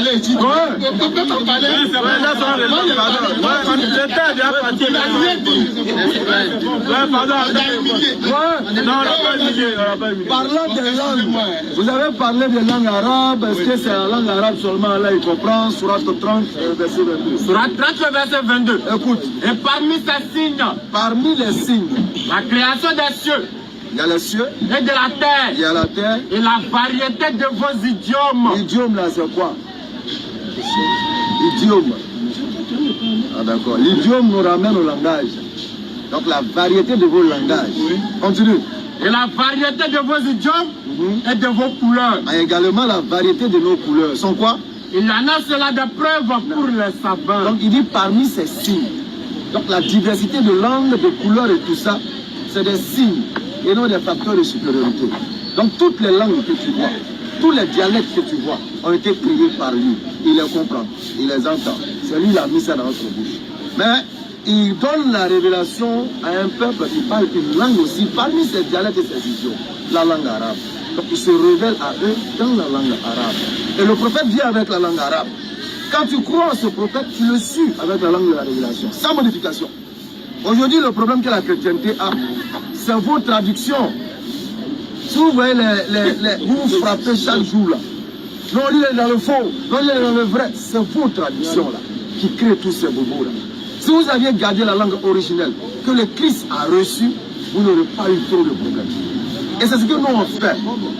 parler ici. On peut pas parler. Parlant des langues, vous avez parlé des langues arabes. Est-ce que c'est la langue arabe seulement là il comprend? Surat 30, verset 22. Surat 30, verset 22. Écoute. Et parmi ces signes, parmi les signes, la création des cieux, il y a les cieux et de la terre, il y a la terre et la variété de vos idiomes. L'idiome là c'est quoi? Idiome. Ah d'accord. L'idiome nous ramène au langage. Donc la variété de vos langages. Continue. Et la variété de vos idiomes et de vos couleurs. Et également la variété de nos couleurs. Sont quoi? Il y en a cela de preuves pour les savants. Donc il dit parmi ces signes. Donc la diversité de langues, de couleurs et tout ça, c'est des signes et non des facteurs de supériorité. Donc toutes les langues que tu vois, tous les dialectes que tu vois ont été créés par lui. Il les comprend, il les entend. C'est lui qui a mis ça dans notre bouche. Mais il donne la révélation à un peuple qui parle une langue aussi, parmi ces dialectes et ces idiomes, la langue arabe. Donc il se révèle à eux dans la langue arabe. Et le prophète vient avec la langue arabe. Quand tu crois en ce prophète, tu le suis avec la langue de la révélation, sans modification. Aujourd'hui, le problème que la chrétienté a, c'est vos traductions. Si vous voyez vous frappez chaque jour là, non, il est dans le faux, non, il est dans le vrai, c'est vos traductions là qui créent tous ces bobos là. Si vous aviez gardé la langue originelle que le Christ a reçue, vous n'aurez pas eu trop de problèmes. Et c'est ce que nous on fait.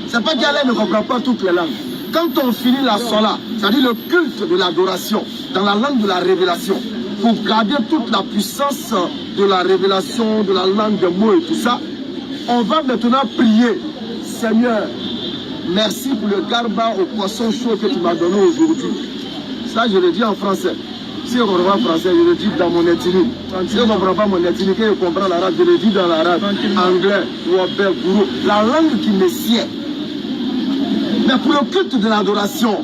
C'est pas qu'Alain ne comprend pas toutes les langues. Quand on finit la sola, c'est-à-dire le culte de l'adoration, dans la langue de la révélation, pour garder toute la puissance de la révélation, de la langue des mots et tout ça, on va maintenant prier. Seigneur, merci pour le garba au poisson chaud que tu m'as donné aujourd'hui. Ça, je le dis en français. Si on comprend français, je le dis dans mon ethnie. Si on ne comprend pas mon ethnie, que je comprends l'arabe, je le dis dans l'arabe, anglais, wabé, gourou. La langue qui me sied. Mais pour le culte de l'adoration,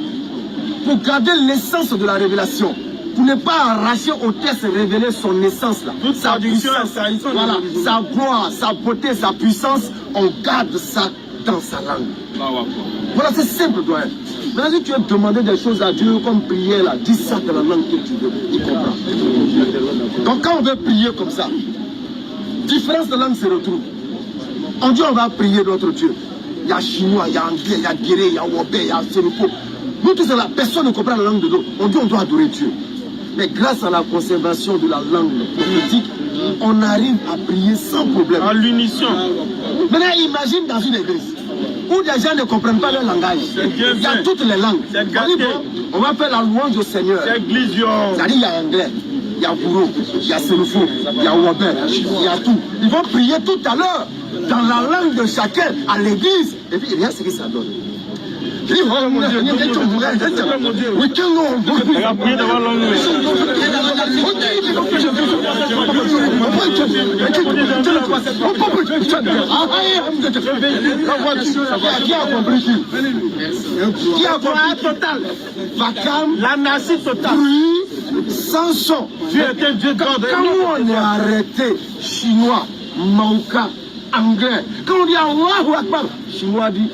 pour garder l'essence de la révélation, pour ne pas arracher au texte révéler son essence là, sa puissance, voilà, sa gloire, sa beauté, sa puissance, on garde ça dans sa langue. Voilà, c'est simple, doyen. Maintenant, si tu veux demander des choses à Dieu comme prière là, dis ça dans la langue que tu veux, il comprend. Donc quand on veut prier comme ça, différence de langue se retrouve. On dit on va prier notre Dieu. Il y a chinois, il y a anglais, il y a guéré, il y a wobé, il y a sénépo. Nous tous là, personne ne comprend la langue de l'autre. On dit on doit adorer Dieu. Mais grâce à la conservation de la langue prophétique, on arrive à prier sans problème. À l'unisson. Maintenant, imagine dans une église où des gens ne comprennent pas le langage. Il y a toutes les langues. On va faire la louange au Seigneur. C'est-à-dire, il y a anglais, il y a bourreau, il y a sénéfo, il y a wobé, il y a tout. Ils vont prier tout à l'heure dans la langue de chacun à l'église. Et puis, regarde ce que ça donne. We can Qui a compris qui a compris total? Vacam, l'anarchie totale. Bruit sans son. Dieu était Dieu. Quand on est arrêté, chinois, manka, anglais, quand on dit Allahu Akbar, chinois dit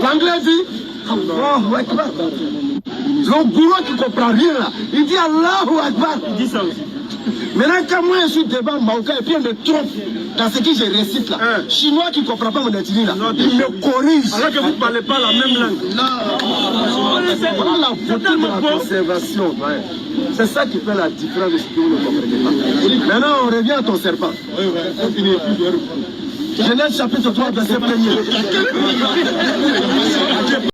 l'anglais dit Allahu Akbar. Le gourou qui ne comprend rien là, il dit Allahu Akbar. Il dit ça aussi. Maintenant, quand moi je suis devant Maouka et puis on me trompe dans ce que je récite là, chinois qui ne comprend pas mon ethnie là, il me corrige. Alors que vous ne parlez pas la même langue. Voilà la beauté de la conservation. C'est ça qui fait la différence de ce que vous ne comprenez pas. Maintenant, on revient à ton serpent. Genèse chapitre 3, verset 1er.